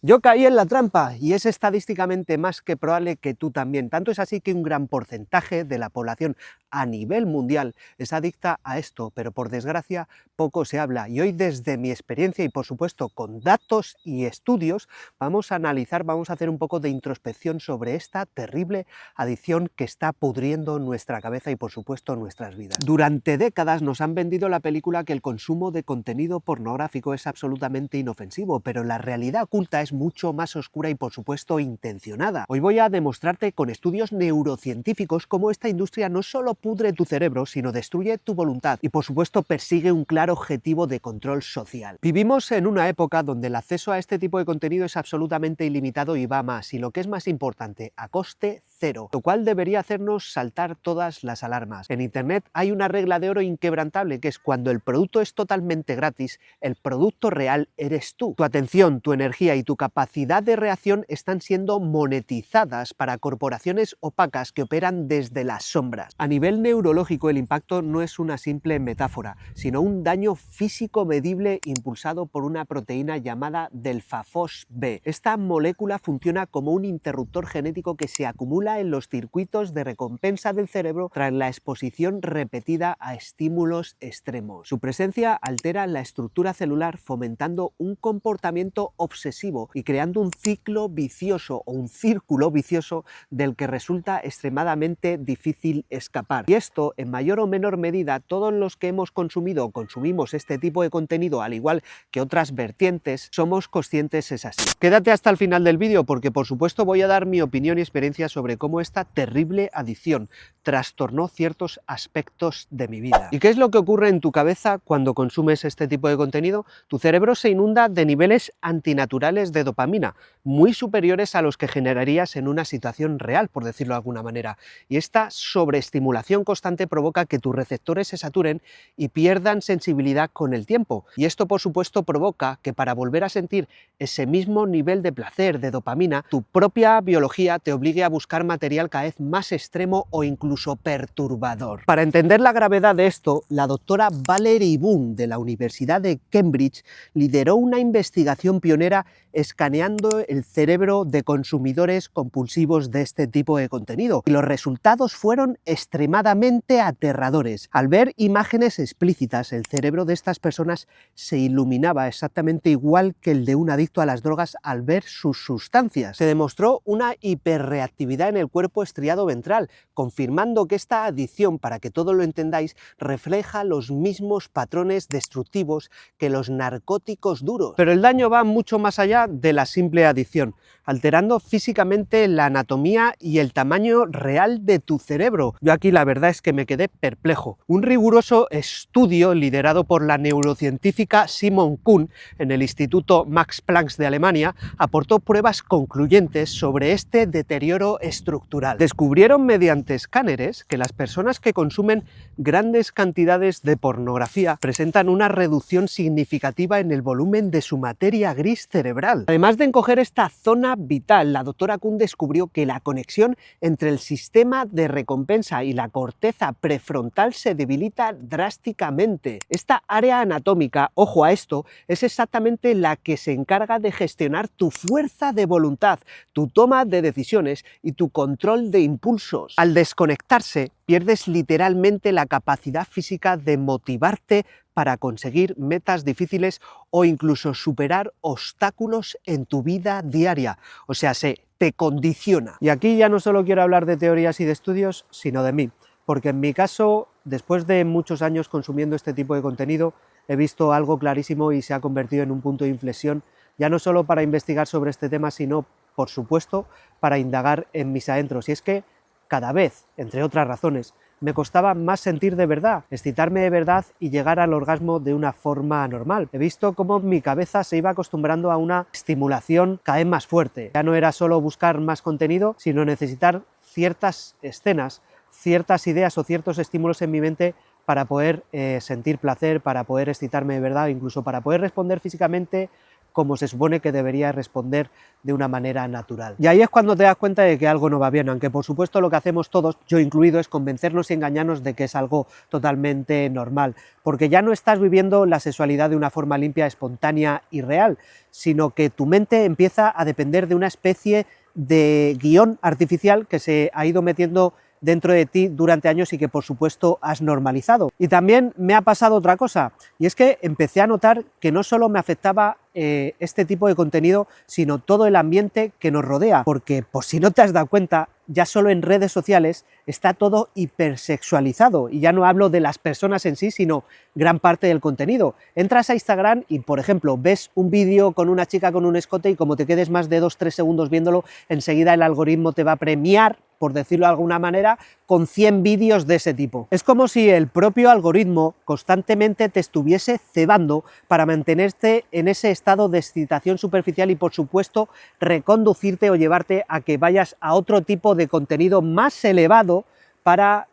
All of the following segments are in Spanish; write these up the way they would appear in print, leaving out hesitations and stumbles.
Yo caí en la trampa y es estadísticamente más que probable que tú también. Tanto es así que un gran porcentaje de la población a nivel mundial es adicta a esto, pero por desgracia poco se habla. Y hoy desde mi experiencia y por supuesto con datos y estudios vamos a analizar, vamos a hacer un poco de introspección sobre esta terrible adicción que está pudriendo nuestra cabeza y por supuesto nuestras vidas. Durante décadas nos han vendido la película que el consumo de contenido pornográfico es absolutamente inofensivo, pero la realidad oculta es mucho más oscura y por supuesto intencionada. Hoy voy a demostrarte con estudios neurocientíficos cómo esta industria no solo pudre tu cerebro, sino destruye tu voluntad y por supuesto persigue un claro objetivo de control social. Vivimos en una época donde el acceso a este tipo de contenido es absolutamente ilimitado y va más, y lo que es más importante, a coste cero, lo cual debería hacernos saltar todas las alarmas. En Internet hay una regla de oro inquebrantable, que es cuando el producto es totalmente gratis, el producto real eres tú. Tu atención, tu energía y tu capacidad de reacción están siendo monetizadas para corporaciones opacas que operan desde las sombras. A nivel neurológico, el impacto no es una simple metáfora, sino un daño físico medible impulsado por una proteína llamada delta-FOSB. Esta molécula funciona como un interruptor genético que se acumula en los circuitos de recompensa del cerebro tras la exposición repetida a estímulos extremos. Su presencia altera la estructura celular, fomentando un comportamiento obsesivo y creando un ciclo vicioso o un círculo vicioso del que resulta extremadamente difícil escapar. Y esto, en mayor o menor medida, todos los que hemos consumido o consumimos este tipo de contenido, al igual que otras vertientes, somos conscientes es así. Quédate hasta el final del vídeo porque por supuesto voy a dar mi opinión y experiencia sobre cómo esta terrible adicción trastornó ciertos aspectos de mi vida. ¿Y qué es lo que ocurre en tu cabeza cuando consumes este tipo de contenido? Tu cerebro se inunda de niveles antinaturales de dopamina, muy superiores a los que generarías en una situación real, por decirlo de alguna manera. Y esta sobreestimulación constante provoca que tus receptores se saturen y pierdan sensibilidad con el tiempo. Y esto, por supuesto, provoca que para volver a sentir ese mismo nivel de placer, de dopamina, tu propia biología te obligue a buscar material cada vez más extremo o incluso perturbador. Para entender la gravedad de esto, la doctora Valerie Boone de la Universidad de Cambridge lideró una investigación pionera escaneando el cerebro de consumidores compulsivos de este tipo de contenido. Y los resultados fueron extremadamente aterradores. Al ver imágenes explícitas, el cerebro de estas personas se iluminaba exactamente igual que el de un adicto a las drogas al ver sus sustancias. Se demostró una hiperreactividad en el cuerpo estriado ventral, confirmando que esta adicción, para que todo lo entendáis, refleja los mismos patrones destructivos que los narcóticos duros. Pero el daño va mucho más allá de la simple adicción, alterando físicamente la anatomía y el tamaño real de tu cerebro. Yo aquí la verdad es que me quedé perplejo. Un riguroso estudio liderado por la neurocientífica Simone Kuhn en el Instituto Max Planck de Alemania aportó pruebas concluyentes sobre este deterioro estructural. Descubrieron mediante escáneres que las personas que consumen grandes cantidades de pornografía presentan una reducción significativa en el volumen de su materia gris cerebral. Además de encoger esta zona vital, la doctora Kuhn descubrió que la conexión entre el sistema de recompensa y la corteza prefrontal se debilita drásticamente. Esta área anatómica, ojo a esto, es exactamente la que se encarga de gestionar tu fuerza de voluntad, tu toma de decisiones y tu control de impulsos. Al desconectarse, pierdes literalmente la capacidad física de motivarte para conseguir metas difíciles o incluso superar obstáculos en tu vida diaria. O sea, te condiciona. Y aquí ya no solo quiero hablar de teorías y de estudios, sino de mí. Porque en mi caso, después de muchos años consumiendo este tipo de contenido, he visto algo clarísimo y se ha convertido en un punto de inflexión, ya no solo para investigar sobre este tema, sino, por supuesto, para indagar en mis adentros. Y es que cada vez, entre otras razones, me costaba más sentir de verdad, excitarme de verdad y llegar al orgasmo de una forma normal. He visto cómo mi cabeza se iba acostumbrando a una estimulación cada vez más fuerte. Ya no era solo buscar más contenido, sino necesitar ciertas escenas, ciertas ideas o ciertos estímulos en mi mente para poder sentir placer, para poder excitarme de verdad, incluso para poder responder físicamente como se supone que debería responder de una manera natural. Y ahí es cuando te das cuenta de que algo no va bien, aunque por supuesto lo que hacemos todos, yo incluido, es convencernos y engañarnos de que es algo totalmente normal, porque ya no estás viviendo la sexualidad de una forma limpia, espontánea y real, sino que tu mente empieza a depender de una especie de guión artificial que se ha ido metiendo dentro de ti durante años y que por supuesto has normalizado. Y también me ha pasado otra cosa, y es que empecé a notar que no solo me afectaba este tipo de contenido, sino todo el ambiente que nos rodea, porque por si no te has dado cuenta, ya solo en redes sociales está todo hipersexualizado, y ya no hablo de las personas en sí, sino gran parte del contenido. Entras a Instagram y, por ejemplo, ves un vídeo con una chica con un escote y como te quedes más de 2-3 segundos viéndolo, enseguida el algoritmo te va a premiar, por decirlo de alguna manera, con 100 vídeos de ese tipo. Es como si el propio algoritmo constantemente te estuviese cebando para mantenerte en ese estado de excitación superficial y, por supuesto, reconducirte o llevarte a que vayas a otro tipo de contenido más elevado para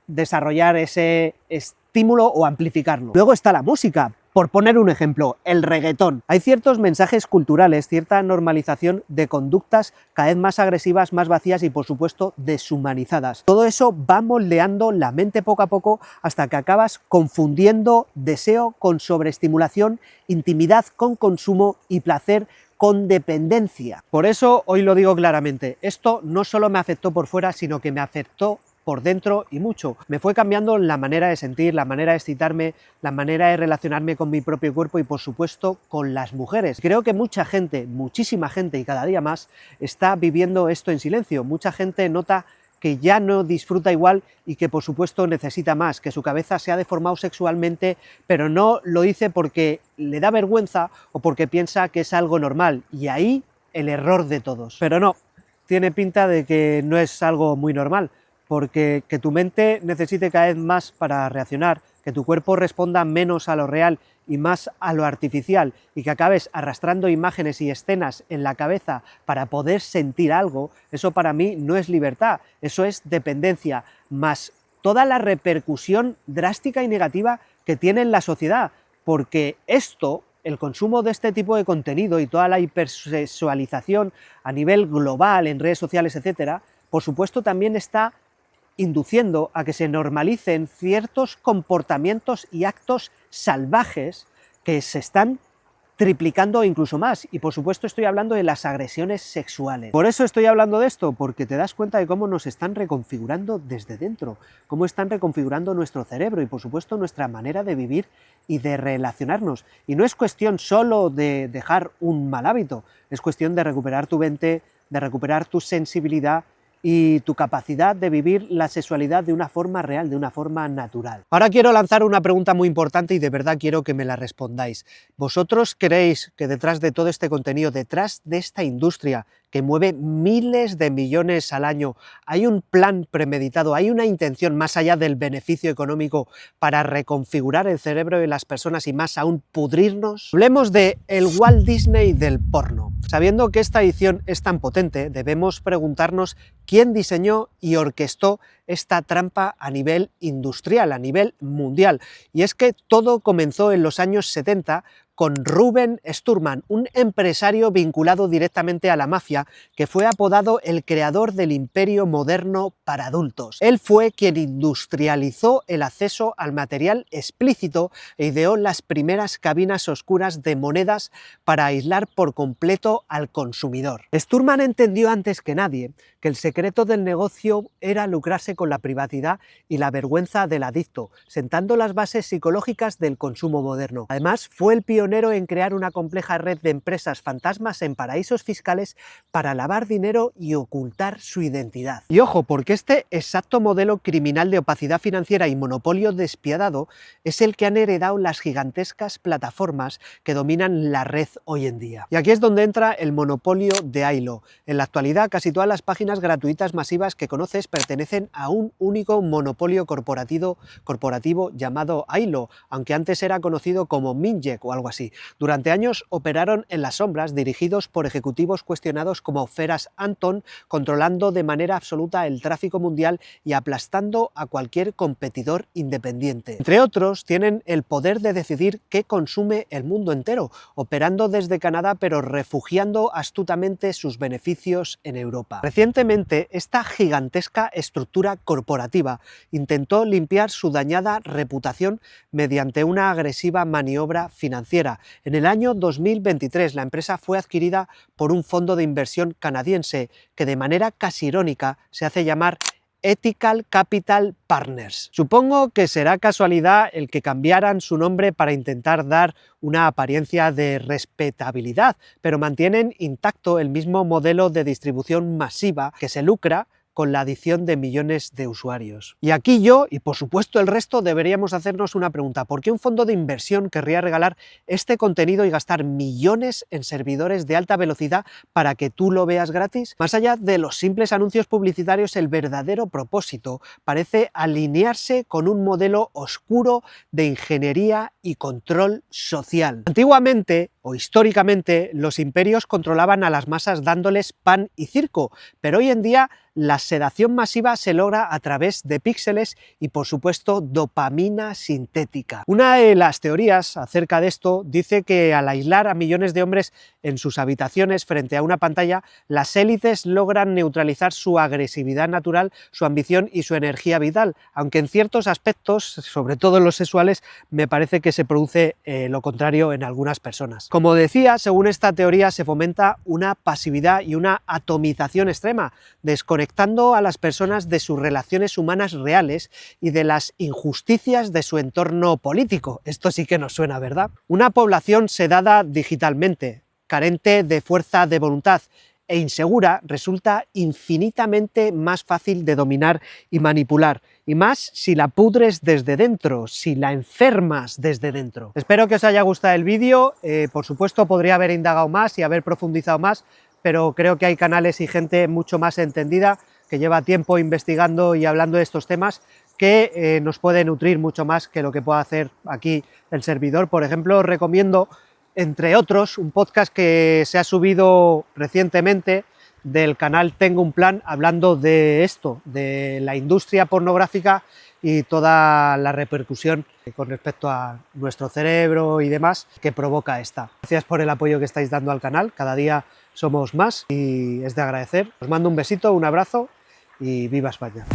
desarrollar ese estímulo o amplificarlo. Luego está la música. Por poner un ejemplo, el reggaetón. Hay ciertos mensajes culturales, cierta normalización de conductas cada vez más agresivas, más vacías y, por supuesto, deshumanizadas. Todo eso va moldeando la mente poco a poco hasta que acabas confundiendo deseo con sobreestimulación, intimidad con consumo y placer con dependencia. Por eso hoy lo digo claramente, esto no solo me afectó por fuera, sino que me afectó por dentro y mucho. Me fue cambiando la manera de sentir, la manera de excitarme, la manera de relacionarme con mi propio cuerpo y, por supuesto, con las mujeres. Creo que mucha gente, muchísima gente y cada día más, está viviendo esto en silencio. Mucha gente nota que ya no disfruta igual y que, por supuesto, necesita más, que su cabeza se ha deformado sexualmente, pero no lo dice porque le da vergüenza o porque piensa que es algo normal. Y ahí el error de todos. Pero no, tiene pinta de que no es algo muy normal, porque que tu mente necesite cada vez más para reaccionar, que tu cuerpo responda menos a lo real y más a lo artificial, y que acabes arrastrando imágenes y escenas en la cabeza para poder sentir algo, eso para mí no es libertad, eso es dependencia, más toda la repercusión drástica y negativa que tiene en la sociedad, porque esto, el consumo de este tipo de contenido y toda la hipersexualización a nivel global en redes sociales, etcétera, por supuesto también está induciendo a que se normalicen ciertos comportamientos y actos salvajes que se están triplicando incluso más, y por supuesto estoy hablando de las agresiones sexuales. Por eso estoy hablando de esto, porque te das cuenta de cómo nos están reconfigurando desde dentro, cómo están reconfigurando nuestro cerebro y, por supuesto, nuestra manera de vivir y de relacionarnos. Y no es cuestión solo de dejar un mal hábito, es cuestión de recuperar tu mente, de recuperar tu sensibilidad y tu capacidad de vivir la sexualidad de una forma real, de una forma natural. Ahora quiero lanzar una pregunta muy importante y de verdad quiero que me la respondáis. ¿Vosotros creéis que detrás de todo este contenido, detrás de esta industria que mueve miles de millones al año, hay un plan premeditado, hay una intención más allá del beneficio económico para reconfigurar el cerebro de las personas y más aún pudrirnos? Hablemos de el Walt Disney del porno. Sabiendo que esta edición es tan potente, debemos preguntarnos quién diseñó y orquestó esta trampa a nivel industrial, a nivel mundial. Y es que todo comenzó en los años 70 con Ruben Sturman, un empresario vinculado directamente a la mafia, que fue apodado el creador del imperio moderno para adultos. Él fue quien industrializó el acceso al material explícito e ideó las primeras cabinas oscuras de monedas para aislar por completo al consumidor. Sturman entendió antes que nadie que el secreto del negocio era lucrarse con la privacidad y la vergüenza del adicto, sentando las bases psicológicas del consumo moderno. Además, fue el pionero en crear una compleja red de empresas fantasmas en paraísos fiscales para lavar dinero y ocultar su identidad. Y ojo, porque este exacto modelo criminal de opacidad financiera y monopolio despiadado es el que han heredado las gigantescas plataformas que dominan la red hoy en día. Y aquí es donde entra el monopolio de Ailo. En la actualidad, casi todas las páginas gratuitas masivas que conoces pertenecen a un único monopolio corporativo llamado Ailo, aunque antes era conocido como Minjek o algo así. así. Durante años operaron en las sombras, dirigidos por ejecutivos cuestionados como Feras Anton, controlando de manera absoluta el tráfico mundial y aplastando a cualquier competidor independiente. Entre otros, tienen el poder de decidir qué consume el mundo entero, operando desde Canadá pero refugiando astutamente sus beneficios en Europa. Recientemente, esta gigantesca estructura corporativa intentó limpiar su dañada reputación mediante una agresiva maniobra financiera. En el año 2023, la empresa fue adquirida por un fondo de inversión canadiense que de manera casi irónica se hace llamar Ethical Capital Partners. Supongo que será casualidad el que cambiaran su nombre para intentar dar una apariencia de respetabilidad, pero mantienen intacto el mismo modelo de distribución masiva que se lucra con la adición de millones de usuarios. Y aquí yo, y por supuesto el resto, deberíamos hacernos una pregunta. ¿Por qué un fondo de inversión querría regalar este contenido y gastar millones en servidores de alta velocidad para que tú lo veas gratis? Más allá de los simples anuncios publicitarios, el verdadero propósito parece alinearse con un modelo oscuro de ingeniería y control social. Antiguamente, o históricamente, los imperios controlaban a las masas dándoles pan y circo, pero hoy en día la sedación masiva se logra a través de píxeles y, por supuesto, dopamina sintética. Una de las teorías acerca de esto dice que al aislar a millones de hombres en sus habitaciones frente a una pantalla, las élites logran neutralizar su agresividad natural, su ambición y su energía vital, aunque en ciertos aspectos, sobre todo en los sexuales, me parece que se produce lo contrario en algunas personas. Como decía, según esta teoría se fomenta una pasividad y una atomización extrema, desconectando a las personas de sus relaciones humanas reales y de las injusticias de su entorno político. Esto sí que nos suena, ¿verdad? Una población sedada digitalmente, carente de fuerza de voluntad e insegura, resulta infinitamente más fácil de dominar y manipular, y más si la pudres desde dentro, si la enfermas desde dentro. Espero que os haya gustado el vídeo. Por supuesto podría haber indagado más y haber profundizado más, pero creo que hay canales y gente mucho más entendida que lleva tiempo investigando y hablando de estos temas que nos puede nutrir mucho más que lo que pueda hacer aquí el servidor. Por ejemplo, os recomiendo, entre otros, un podcast que se ha subido recientemente del canal Tengo un Plan, hablando de esto, de la industria pornográfica y toda la repercusión con respecto a nuestro cerebro y demás que provoca esta. Gracias por el apoyo que estáis dando al canal, cada día somos más y es de agradecer. Os mando un besito, un abrazo y viva España.